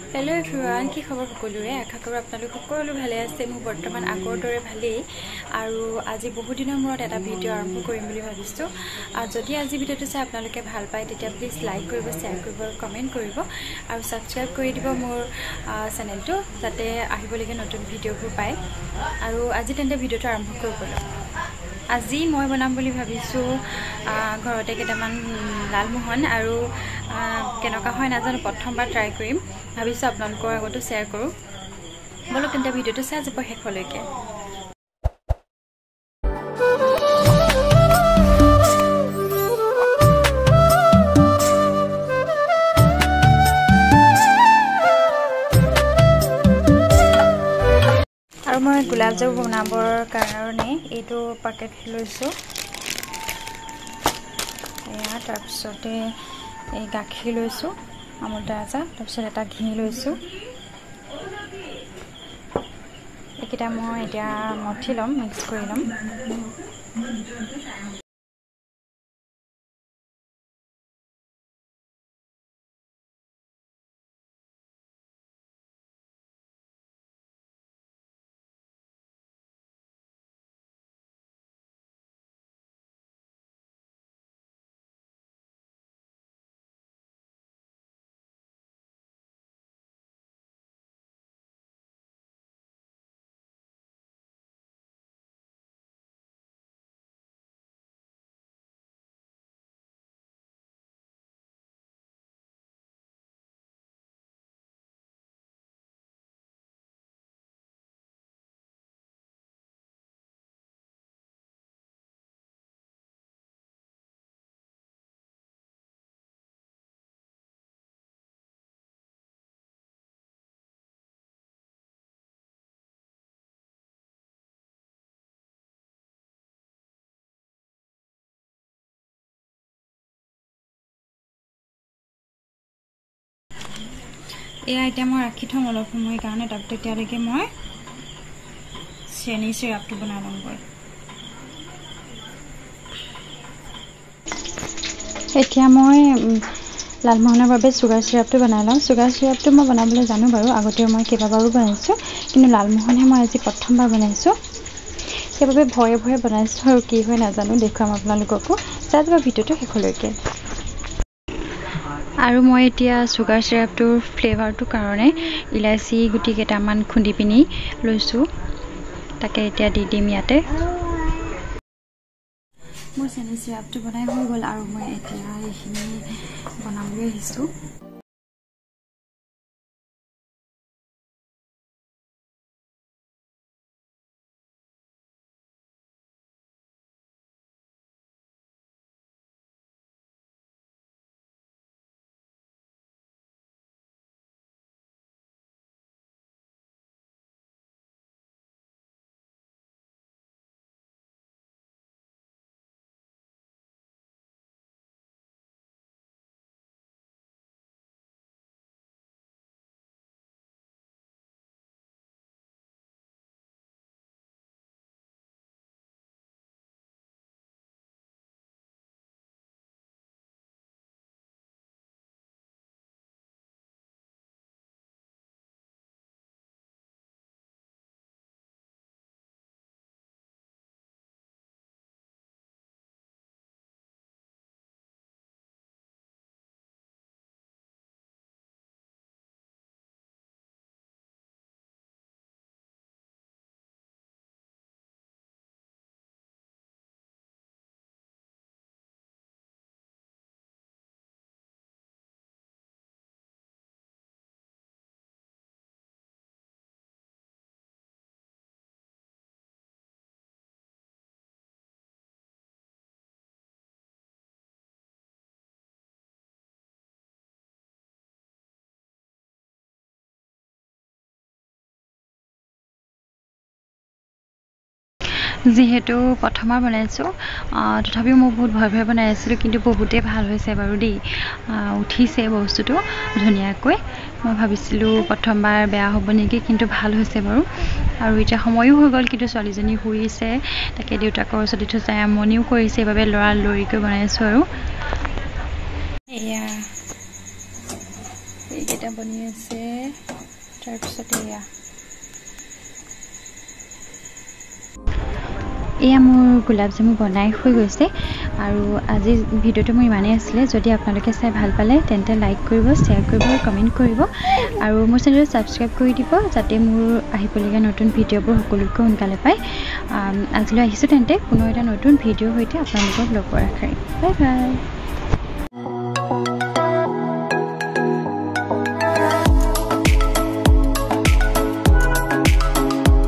Hello everyone, কি খবৰ সকলোৰে আশা কৰো আপোনালোক সকলো ভালে আছে মই বৰ্তমান আগৰ দৰে ভালেই আৰু আজি বহু দিনৰ মূৰত এটা ভিডিও আৰম্ভ কৰিম বুলি ভাবিছো আৰু যদি আজি ভিডিওটো চাই আপোনালোকে ভাল পায় তেতিয়া প্লিজ লাইক কৰিব শেয়াৰ কৰিব কমেন্ট কৰিব আৰু সাবস্ক্ৰাইব কৰি দিব মোৰ চেনেলটো যাতে আহিবলগীয়া নতুন ভিডিওবোৰ পায় আৰু আজি তেন্তে ভিডিওটো আৰম্ভ কৰিব আজি মই বনাম বুলি ভাবিছো ঘৰতে কেটামান লালমোহন আৰু কেনকা হয় নাজানো প্ৰথমবাৰ ট্ৰাই কৰিম ভাবিছো আপোনালোকৰ আগতো শেয়াৰ কৰো বলো তেন্তে ভিডিওটো চাই যাব শেষলৈকে আৰু মই গোলাপ জামু বনাবৰ কাৰণে এইটো পেকেট লৈছো এয়া তাৰ পিছতে এই গাখীৰ লৈছো আমুল তাজা তাৰ পিছত এটা ঘি লৈছো একিটা মই এতিয়া মঠি লম মিক্স কৰি লম এই আইটেম মই ৰাখি থম অলপ সময় কাৰণে তাৰপিছত তেতিয়ালৈকে মই চেনি চিৰাপটো বনাই লমগৈ এতিয়া মই লালমোহনৰ বাবে সুগাৰ চিৰাপটো বনাই লম সুগাৰ চিৰাপটো মই বনাবলৈ জানো বাৰু আগতে মই কেইবাবাৰো বনাইছো কিন্তু লালমোহনহে মই আজি প্ৰথমবাৰ বনাইছো সেইবাবে ভয়ে বনাইছো আৰু কি হয় নাজানো দেখুৱাম আপোনালোককো চাই যাব ভিডিওটো শেষলৈকে আৰু মই এতিয়া সুগাৰ চিৰাপটোৰ ফ্লেভাৰটো কাৰণে ইলাচি গুটি কেটামান খুন্দি পিনি লৈছো তাকে এতিয়া দি দিম ইয়াতে মোৰ চেনি চিৰাপটো বনাই হৈ গল আৰু মই এতিয়া এইখিনি বনাবলৈ আহিছো যেহেতু প্ৰথমবাৰ বনাইছো তথাপিও মই বহুত ভয় বনাই আছিলো কিন্তু বহুতে ভাল হৈছে বাৰু দেই উঠিছে বস্তুটো ধুনিয়াকৈ মই ভাবিছিলো প্ৰথমবাৰ বেয়া হ'ব নেকি কিন্তু ভাল হৈছে বাৰু আৰু এতিয়া সময়ও হৈ গল কিন্তু ছোৱালীজনী শুইছে তাকে দেউতাকৰ ওচৰত দি থৈ আমনিও কৰিছে বাবে লৰা লৰিকৈ বনাইছো আৰু এয়া এইকেইটা বনি আছে তাৰপিছত এয়া মোৰ গোলাপ জামু বনাই হৈ গৈছে আৰু আজি ভিডিঅ'টো মোৰ ইমানেই আছিলে যদি আপোনালোকে চাই ভাল পালে তেন্তে লাইক কৰিব শ্বেয়াৰ কৰিব আৰু কমেণ্ট কৰিব আৰু মোৰ চেনেলটো ছাবস্ক্ৰাইব কৰি দিব যাতে মোৰ আহিবলগীয়া নতুন ভিডিঅ'বোৰ সকলোতকৈ সোনকালে পায় আজিলৈ আহিছোঁ তেন্তে পুনৰ এটা নতুন ভিডিঅ'ৰ সৈতে আপোনালোকক লগ পোৱাৰ আশাৰে বাই বাই